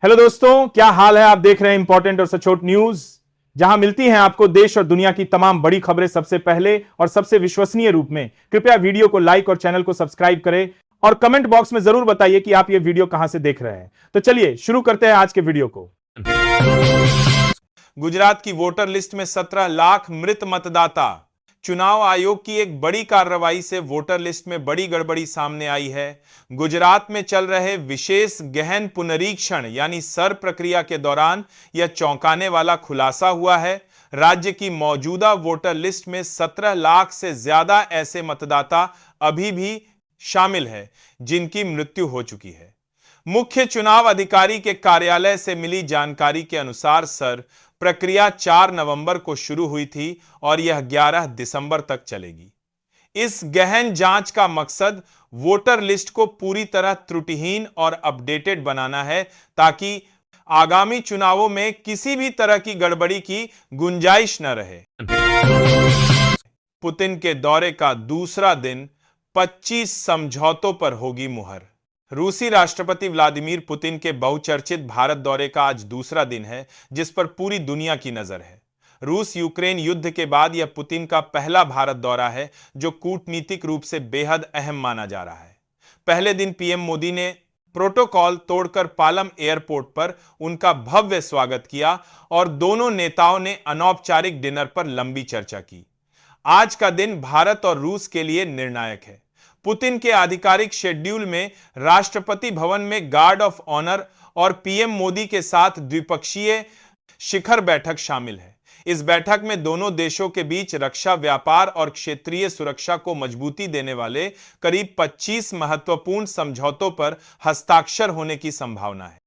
Hello दोस्तों, क्या हाल है। आप देख रहे हैं इंपॉर्टेंट और सचोट न्यूज, जहां मिलती हैं आपको देश और दुनिया की तमाम बड़ी खबरें सबसे पहले और सबसे विश्वसनीय रूप में। कृपया वीडियो को लाइक और चैनल को सब्सक्राइब करें और कमेंट बॉक्स में जरूर बताइए कि आप ये वीडियो कहां से देख रहे हैं। तो चलिए शुरू करते हैं आज के वीडियो को। गुजरात की वोटर लिस्ट में 17 लाख मृत मतदाता। चुनाव आयोग की एक बड़ी कार्रवाई से वोटर लिस्ट में बड़ी गड़बड़ी सामने आई है। गुजरात में चल रहे विशेष गहन पुनरीक्षण यानी सर प्रक्रिया के दौरान यह चौंकाने वाला खुलासा हुआ है। राज्य की मौजूदा वोटर लिस्ट में 17 लाख से ज्यादा ऐसे मतदाता अभी भी शामिल है जिनकी मृत्यु हो चुकी है। मुख्य चुनाव अधिकारी के कार्यालय से मिली जानकारी के अनुसार सर प्रक्रिया 4 नवंबर को शुरू हुई थी और यह 11 दिसंबर तक चलेगी। इस गहन जांच का मकसद वोटर लिस्ट को पूरी तरह त्रुटिहीन और अपडेटेड बनाना है ताकि आगामी चुनावों में किसी भी तरह की गड़बड़ी की गुंजाइश न रहे। पुतिन के दौरे का दूसरा दिन 25 समझौतों पर होगी मुहर। रूसी राष्ट्रपति व्लादिमीर पुतिन के बहुचर्चित भारत दौरे का आज दूसरा दिन है, जिस पर पूरी दुनिया की नजर है। रूस यूक्रेन युद्ध के बाद यह पुतिन का पहला भारत दौरा है जो कूटनीतिक रूप से बेहद अहम माना जा रहा है। पहले दिन पीएम मोदी ने प्रोटोकॉल तोड़कर पालम एयरपोर्ट पर उनका भव्य स्वागत किया और दोनों नेताओं ने अनौपचारिक डिनर पर लंबी चर्चा की। आज का दिन भारत और रूस के लिए निर्णायक है। पुतिन के आधिकारिक शेड्यूल में राष्ट्रपति भवन में गार्ड ऑफ ऑनर और पीएम मोदी के साथ द्विपक्षीय शिखर बैठक शामिल है। इस बैठक में दोनों देशों के बीच रक्षा, व्यापार और क्षेत्रीय सुरक्षा को मजबूती देने वाले करीब 25 महत्वपूर्ण समझौतों पर हस्ताक्षर होने की संभावना है।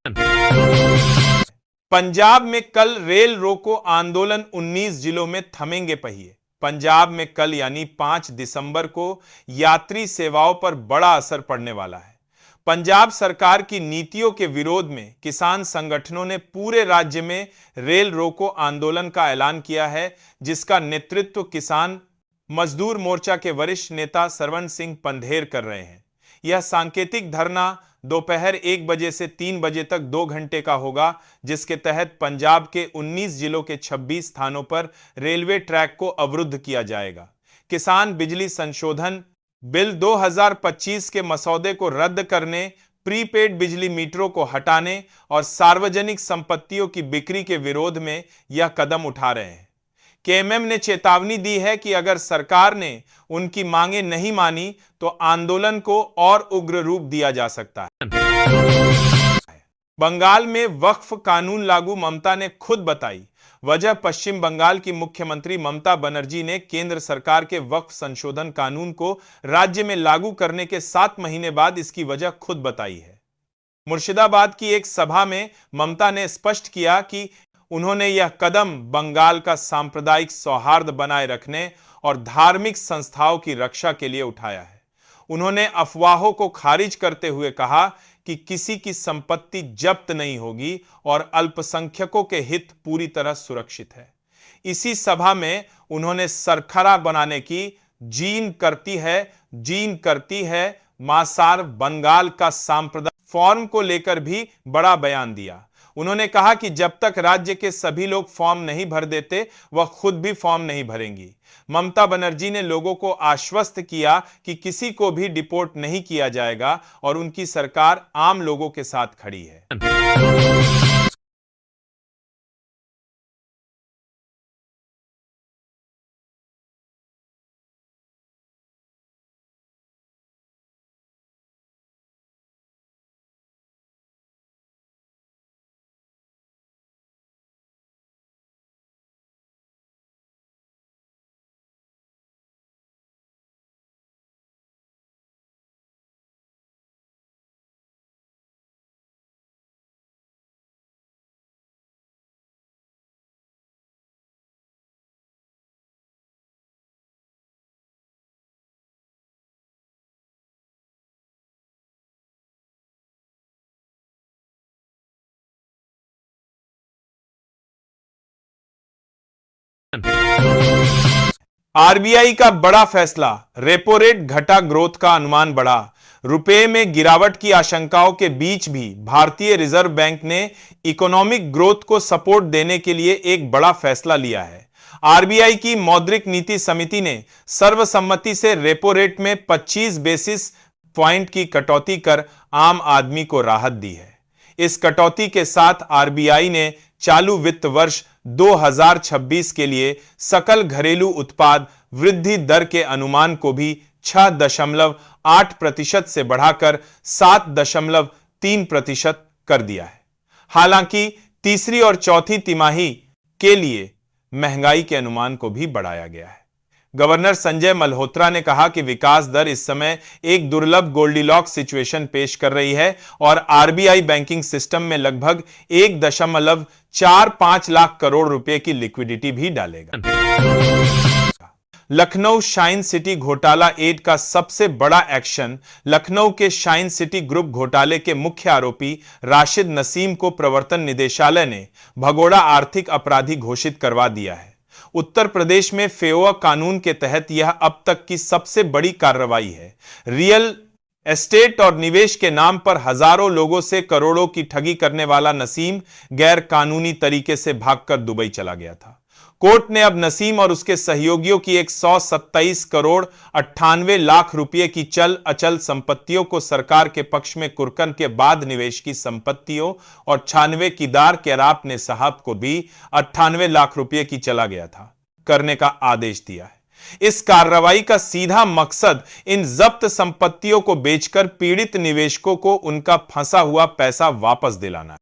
पंजाब में कल रेल रोको आंदोलन 19 जिलों में थमेंगे पहिए। पंजाब में कल यानी 5 दिसंबर को यात्री सेवाओं पर बड़ा असर पड़ने वाला है। पंजाब सरकार की नीतियों के विरोध में किसान संगठनों ने पूरे राज्य में रेल रोको आंदोलन का ऐलान किया है, जिसका नेतृत्व किसान मजदूर मोर्चा के वरिष्ठ नेता सरवण सिंह पंधेर कर रहे हैं। यह सांकेतिक धरना दोपहर 1 बजे से 3 बजे तक 2 घंटे का होगा, जिसके तहत पंजाब के 19 जिलों के 26 स्थानों पर रेलवे ट्रैक को अवरुद्ध किया जाएगा। किसान बिजली संशोधन बिल 2025 के मसौदे को रद्द करने, प्रीपेड बिजली मीटरों को हटाने और सार्वजनिक संपत्तियों की बिक्री के विरोध में यह कदम उठा रहे हैं। केएमएम ने चेतावनी दी है कि अगर सरकार ने उनकी मांगें नहीं मानी तो आंदोलन को और उग्र रूप दिया जा सकता है। बंगाल में वक्फ कानून लागू ममता ने खुद बताई। वजह पश्चिम बंगाल की मुख्यमंत्री ममता बनर्जी ने केंद्र सरकार के वक्फ संशोधन कानून को राज्य में लागू करने के 7 महीने बाद इसकी वजह खुद बताई है। मुर्शिदाबाद की एक सभा में ममता ने स्पष्ट किया कि उन्होंने यह कदम बंगाल का सांप्रदायिक सौहार्द बनाए रखने और धार्मिक संस्थाओं की रक्षा के लिए उठाया है। उन्होंने अफवाहों को खारिज करते हुए कहा कि किसी की संपत्ति जब्त नहीं होगी और अल्पसंख्यकों के हित पूरी तरह सुरक्षित है। इसी सभा में उन्होंने सरखरा बनाने की जीन करती है मासार बंगाल का सांप्रदायिक फॉर्म को लेकर भी बड़ा बयान दिया। उन्होंने कहा कि जब तक राज्य के सभी लोग फॉर्म नहीं भर देते, वह खुद भी फॉर्म नहीं भरेंगी। ममता बनर्जी ने लोगों को आश्वस्त किया कि किसी को भी डिपोर्ट नहीं किया जाएगा और उनकी सरकार आम लोगों के साथ खड़ी है। आरबीआई का बड़ा फैसला, रेपो रेट घटा, ग्रोथ का अनुमान बढ़ा। रुपए में गिरावट की आशंकाओं के बीच भी भारतीय रिजर्व बैंक ने इकोनॉमिक ग्रोथ को सपोर्ट देने के लिए एक बड़ा फैसला लिया है। आरबीआई की मौद्रिक नीति समिति ने सर्वसम्मति से रेपो रेट में 25 बेसिस पॉइंट की कटौती कर आम आदमी को राहत दी है। इस कटौती के साथ आरबीआई ने चालू वित्त वर्ष 2026 के लिए सकल घरेलू उत्पाद वृद्धि दर के अनुमान को भी 6.8% से बढ़ाकर 7.3% कर दिया है। हालांकि तीसरी और चौथी तिमाही के लिए महंगाई के अनुमान को भी बढ़ाया गया है। गवर्नर संजय मल्होत्रा ने कहा कि विकास दर इस समय एक दुर्लभ गोल्डीलॉक्स सिचुएशन पेश कर रही है और आरबीआई बैंकिंग सिस्टम में लगभग 1.45 लाख करोड़ रुपए की लिक्विडिटी भी डालेगा। लखनऊ शाइन सिटी घोटाला 8 का सबसे बड़ा एक्शन लखनऊ के शाइन सिटी ग्रुप घोटाले के मुख्य आरोपी राशिद नसीम को प्रवर्तन निदेशालय ने भगोड़ा आर्थिक अपराधी घोषित करवा दिया है। उत्तर प्रदेश में फेओआ कानून के तहत यह अब तक की सबसे बड़ी कार्रवाई है। रियल एस्टेट और निवेश के नाम पर हजारों लोगों से करोड़ों की ठगी करने वाला नसीम गैर कानूनी तरीके से भागकर दुबई चला गया था। कोर्ट ने अब नसीम और उसके सहयोगियों की 127 करोड़ 98 लाख रुपए की चल अचल संपत्तियों को सरकार के पक्ष में कुर्कन के बाद निवेश की संपत्तियों और 96 कीदार केराप ने साहब को भी 98 लाख रुपए की चला गया था करने का आदेश दिया है। इस कार्रवाई का सीधा मकसद इन जब्त संपत्तियों को बेचकर पीड़ित निवेशकों को उनका फंसा हुआ पैसा वापस दिलाना है।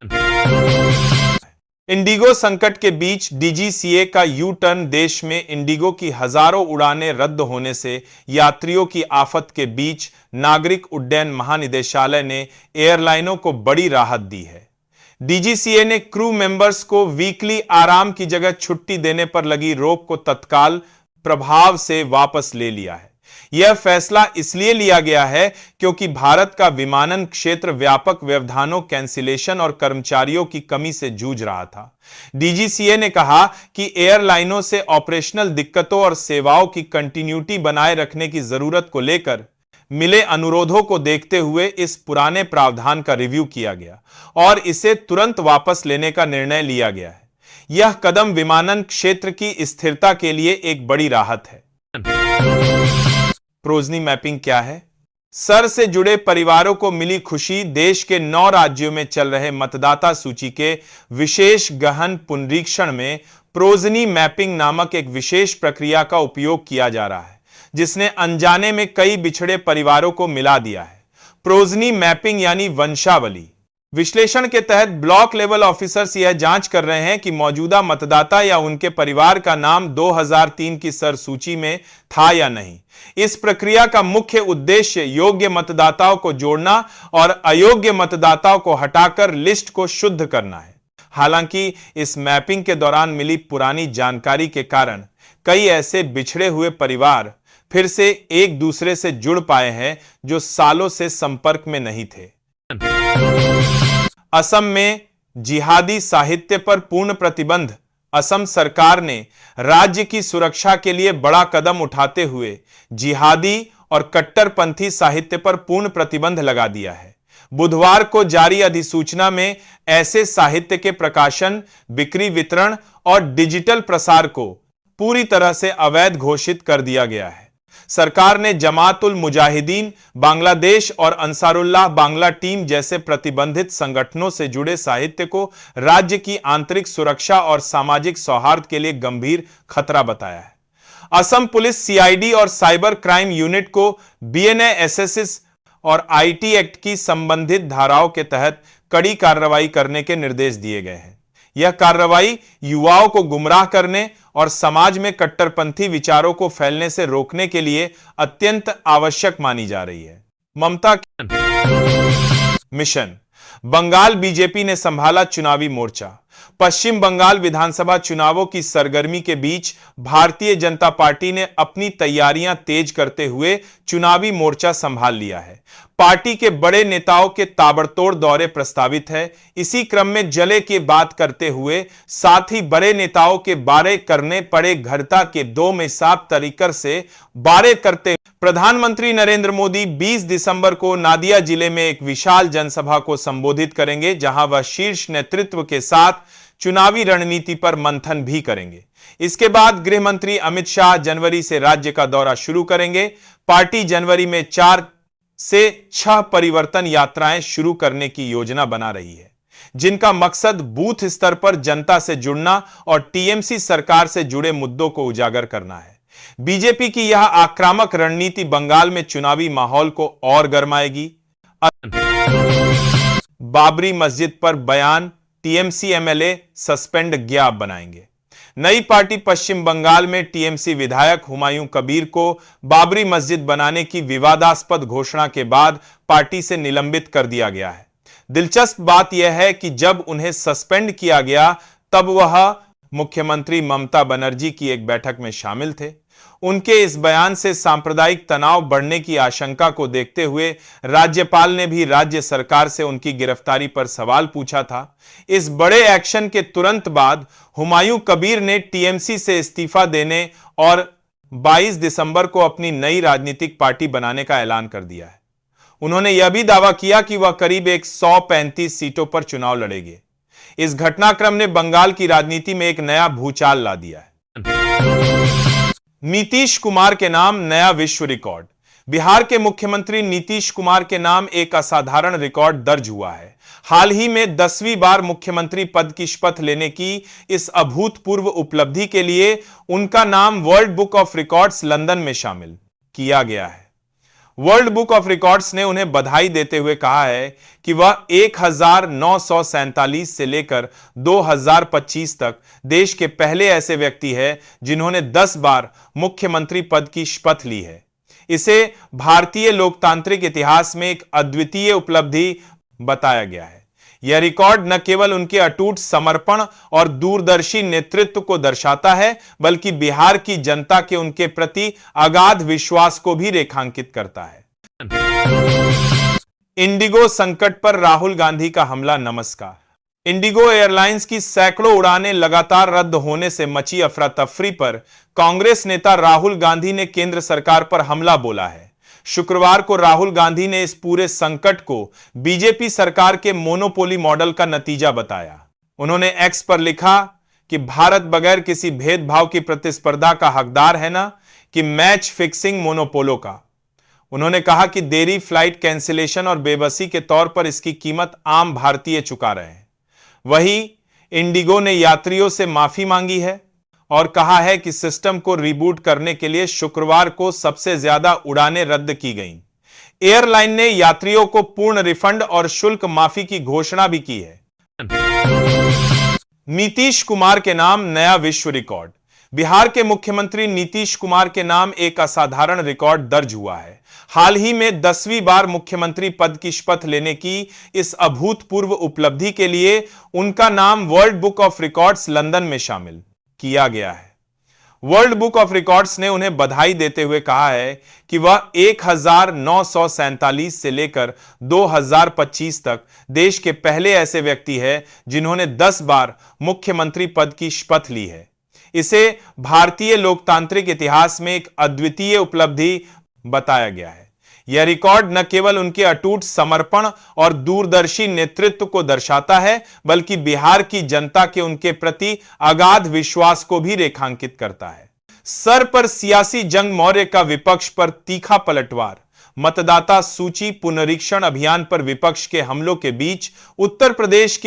इंडिगो संकट के बीच डीजीसीए का यू टर्न। देश में इंडिगो की हजारों उड़ानें रद्द होने से यात्रियों की आफत के बीच नागरिक उड्डयन महानिदेशालय ने एयरलाइनों को बड़ी राहत दी है। डीजीसीए ने क्रू मेंबर्स को वीकली आराम की जगह छुट्टी देने पर लगी रोक को तत्काल प्रभाव से वापस ले लिया है। यह फैसला इसलिए लिया गया है क्योंकि भारत का विमानन क्षेत्र व्यापक व्यवधानों, कैंसिलेशन और कर्मचारियों की कमी से जूझ रहा था। डीजीसीए ने कहा कि एयरलाइनों से ऑपरेशनल दिक्कतों और सेवाओं की कंटिन्यूटी बनाए रखने की जरूरत को लेकर मिले अनुरोधों को देखते हुए इस पुराने प्रावधान का रिव्यू किया गया और इसे तुरंत वापस लेने का निर्णय लिया गया है। यह कदम विमानन क्षेत्र की स्थिरता के लिए एक बड़ी राहत है। प्रोजनी मैपिंग क्या है? सर से जुड़े परिवारों को मिली खुशी। देश के 9 राज्यों में चल रहे मतदाता सूची के विशेष गहन पुनरीक्षण में प्रोजनी मैपिंग नामक एक विशेष प्रक्रिया का उपयोग किया जा रहा है, जिसने अनजाने में कई बिछड़े परिवारों को मिला दिया है। प्रोजनी मैपिंग यानी वंशावली विश्लेषण के तहत ब्लॉक लेवल ऑफिसर्स यह जांच कर रहे हैं कि मौजूदा मतदाता या उनके परिवार का नाम 2003 की सर सूची में था या नहीं। इस प्रक्रिया का मुख्य उद्देश्य योग्य मतदाताओं को जोड़ना और अयोग्य मतदाताओं को हटाकर लिस्ट को शुद्ध करना है। हालांकि इस मैपिंग के दौरान मिली पुरानी जानकारी के कारण कई ऐसे बिछड़े हुए परिवार फिर से एक दूसरे से जुड़ पाए हैं जो सालों से संपर्क में नहीं थे। असम में जिहादी साहित्य पर पूर्ण प्रतिबंध। असम सरकार ने राज्य की सुरक्षा के लिए बड़ा कदम उठाते हुए जिहादी और कट्टरपंथी साहित्य पर पूर्ण प्रतिबंध लगा दिया है। बुधवार को जारी अधिसूचना में ऐसे साहित्य के प्रकाशन, बिक्री, वितरण और डिजिटल प्रसार को पूरी तरह से अवैध घोषित कर दिया गया है। सरकार ने जमात उल मुजाहिदीन बांग्लादेश और अंसारुल्लाह बांग्ला टीम जैसे प्रतिबंधित संगठनों से जुड़े साहित्य को राज्य की आंतरिक सुरक्षा और सामाजिक सौहार्द के लिए गंभीर खतरा बताया है। असम पुलिस सीआईडी और साइबर क्राइम यूनिट को बीएनएसएस और आईटी एक्ट की संबंधित धाराओं के तहत कड़ी कार्रवाई करने के निर्देश दिए गए हैं। यह कार्रवाई युवाओं को गुमराह करने और समाज में कट्टरपंथी विचारों को फैलने से रोकने के लिए अत्यंत आवश्यक मानी जा रही है। ममता मिशन। बंगाल बीजेपी ने संभाला चुनावी मोर्चा। पश्चिम बंगाल विधानसभा चुनावों की सरगर्मी के बीच भारतीय जनता पार्टी ने अपनी तैयारियां तेज करते हुए चुनावी मोर्चा संभाल लिया है। पार्टी के बड़े नेताओं के ताबड़तोड़ दौरे प्रस्तावित है। इसी क्रम में जले की बात करते हुए साथ ही बड़े नेताओं के बारे करने पड़े घरता के 2 में साफ तरीकर से बारे करते प्रधानमंत्री नरेंद्र मोदी 20 दिसंबर को नादिया जिले में एक विशाल जनसभा को संबोधित करेंगे, जहां वह शीर्ष नेतृत्व के साथ चुनावी रणनीति पर मंथन भी करेंगे। इसके बाद गृह मंत्री अमित शाह जनवरी से राज्य का दौरा शुरू करेंगे। पार्टी जनवरी में 4 से 6 परिवर्तन यात्राएं शुरू करने की योजना बना रही है, जिनका मकसद बूथ स्तर पर जनता से जुड़ना और टीएमसी सरकार से जुड़े मुद्दों को उजागर करना है। बीजेपी की यह आक्रामक रणनीति बंगाल में चुनावी माहौल को और गरमाएगी। बाबरी मस्जिद पर बयान, टीएमसी एमएलए सस्पेंड ज्ञाप बनाएंगे। नई पार्टी पश्चिम बंगाल में टीएमसी विधायक हुमायूं कबीर को बाबरी मस्जिद बनाने की विवादास्पद घोषणा के बाद पार्टी से निलंबित कर दिया गया है। दिलचस्प बात यह है कि जब उन्हें सस्पेंड किया गया तब वह मुख्यमंत्री ममता बनर्जी की एक बैठक में शामिल थे। उनके इस बयान से सांप्रदायिक तनाव बढ़ने की आशंका को देखते हुए राज्यपाल ने भी राज्य सरकार से उनकी गिरफ्तारी पर सवाल पूछा था। इस बड़े एक्शन के तुरंत बाद हुमायूं कबीर ने टीएमसी से इस्तीफा देने और 22 दिसंबर को अपनी नई राजनीतिक पार्टी बनाने का ऐलान कर दिया है। उन्होंने यह भी दावा किया कि वह करीब 135 सीटों पर चुनाव लड़ेंगे। इस घटनाक्रम ने बंगाल की राजनीति में एक नया भूचाल ला दिया है। नीतीश कुमार के नाम नया विश्व रिकॉर्ड। बिहार के मुख्यमंत्री नीतीश कुमार के नाम एक असाधारण रिकॉर्ड दर्ज हुआ है। हाल ही में 10वीं बार मुख्यमंत्री पद की शपथ लेने की इस अभूतपूर्व उपलब्धि के लिए उनका नाम world book of records London में शामिल किया गया है। वर्ल्ड बुक ऑफ रिकॉर्ड्स ने उन्हें बधाई देते हुए कहा है कि वह 1947 से लेकर 2025 तक देश के पहले ऐसे व्यक्ति हैं जिन्होंने 10 बार मुख्यमंत्री पद की शपथ ली है। इसे भारतीय लोकतांत्रिक इतिहास में एक अद्वितीय उपलब्धि बताया गया है। यह रिकॉर्ड न केवल उनके अटूट समर्पण और दूरदर्शी नेतृत्व को दर्शाता है, बल्कि बिहार की जनता के उनके प्रति अगाध विश्वास को भी रेखांकित करता है। इंडिगो संकट पर राहुल गांधी का हमला। नमस्कार। इंडिगो एयरलाइंस की सैकड़ों उड़ानें लगातार रद्द होने से मची अफरा तफरी पर कांग्रेस नेता राहुल गांधी ने केंद्र सरकार पर हमला बोला है। शुक्रवार को राहुल गांधी ने इस पूरे संकट को बीजेपी सरकार के मोनोपोली मॉडल का नतीजा बताया। उन्होंने एक्स पर लिखा कि भारत बगैर किसी भेदभाव की प्रतिस्पर्धा का हकदार है ना कि मैच फिक्सिंग मोनोपोलो का। उन्होंने कहा कि देरी, फ्लाइट कैंसिलेशन और बेबसी के तौर पर इसकी कीमत आम भारतीय चुका रहे हैं। वहीं इंडिगो ने यात्रियों से माफी मांगी है और कहा है कि सिस्टम को रिबूट करने के लिए शुक्रवार को सबसे ज्यादा उड़ानें रद्द की गईं। एयरलाइन ने यात्रियों को पूर्ण रिफंड और शुल्क माफी की घोषणा भी की है। नीतीश कुमार के नाम नया विश्व रिकॉर्ड। बिहार के मुख्यमंत्री नीतीश कुमार के नाम एक असाधारण रिकॉर्ड दर्ज हुआ है। हाल ही में 10वीं बार मुख्यमंत्री पद की शपथ लेने की इस अभूतपूर्व उपलब्धि के लिए उनका नाम world book of records London में शामिल किया गया है। वर्ल्ड बुक ऑफ रिकॉर्ड्स ने उन्हें बधाई देते हुए कहा है कि वह 1947 से लेकर 2025 तक देश के पहले ऐसे व्यक्ति हैं जिन्होंने 10 बार मुख्यमंत्री पद की शपथ ली है। इसे भारतीय लोकतांत्रिक इतिहास में एक अद्वितीय उपलब्धि बताया गया है। यह रिकॉर्ड न केवल उनके अटूट समर्पण और दूरदर्शी नेतृत्व को दर्शाता है, बल्कि बिहार की जनता के उनके प्रति अगाध विश्वास को भी रेखांकित करता है। सर पर सियासी जंग मौर्य का विपक्ष पर तीखा पलटवार। मतदाता सूची पुनरीक्षण अभियान पर विपक्ष के हमलों के बीच उत्तर प्रदेश के